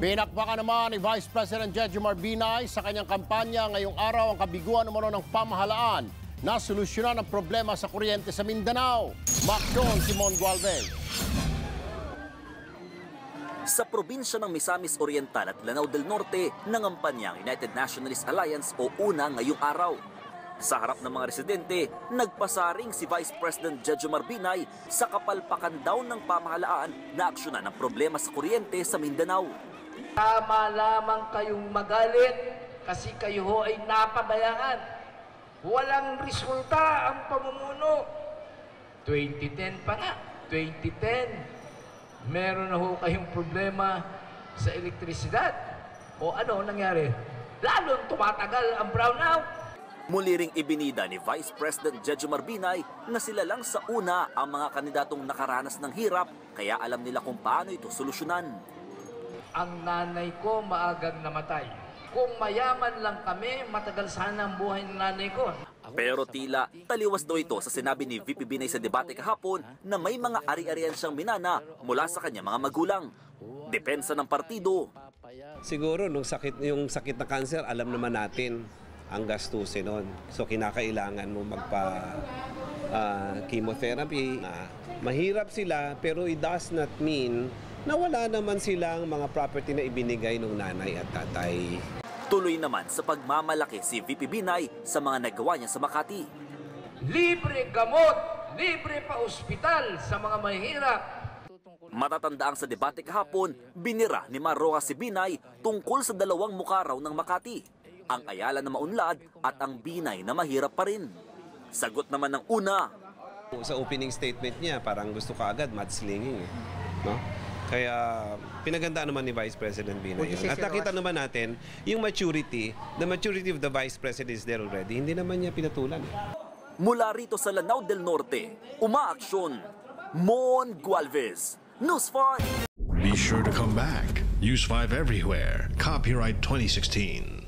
Pinakpakan naman ni Vice President Jejomar Binay sa kanyang kampanya ngayong araw ang kabiguan umano ng pamahalaan na solusyonan ang problema sa kuryente sa Mindanao. Macron Simon Gualvez. Sa probinsya ng Misamis Oriental at Lanao del Norte, nangampanya ang United Nationalist Alliance o UNA ngayong araw. Sa harap ng mga residente, nagpasaring si Vice President Jejomar Binay sa kapalpakan daw ng pamahalaan na aksyonan ang problema sa kuryente sa Mindanao. Tama lamang kayong magalit kasi kayo ho ay napabayaan. Walang resulta ang pamumuno. 2010 pa nga, 2010. Meron na ho kayong problema sa elektrisidad. O ano nangyari? Lalong tumatagal ang brownout. Muli ring ibinida ni Vice President Jejomar Binay na sila lang sa una ang mga kandidatong nakaranas ng hirap kaya alam nila kung paano ito solusyonan. Ang nanay ko maagang namatay. Kung mayaman lang kami, matagal sana ang buhay ng nanay ko. Pero tila taliwas daw ito sa sinabi ni VP Binay sa debate kahapon na may mga ari-arian siyang minana mula sa kanyang mga magulang. Depensa ng partido. Siguro yung sakit na cancer, alam naman natin ang gastusin nun. So kinakailangan mo magpa-chemotherapy. Mahirap sila pero it does not mean na wala naman silang mga property na ibinigay ng nanay at tatay. Tuloy naman sa pagmamalaki si VP Binay sa mga nagawa niya sa Makati. Libre gamot, libre pa ospital sa mga mahirap. Matatandaang sa debate kahapon, binira ni Marroa si Binay tungkol sa dalawang mukha raw ng Makati. Ang Ayala na maunlad at ang Binay na mahirap pa rin. Sagot naman ng una. Sa opening statement niya, parang gusto ka agad mudslinging. No? Kaya pinaganda naman ni Vice President Binay. At nakita naman natin yung maturity, the maturity of the Vice President is there already. Hindi naman niya pinatulan. Mula rito sa Lanao del Norte, umaaksyon, Mon Gualvez, News 5. Be sure to come back. Use 5 everywhere. Copyright 2016.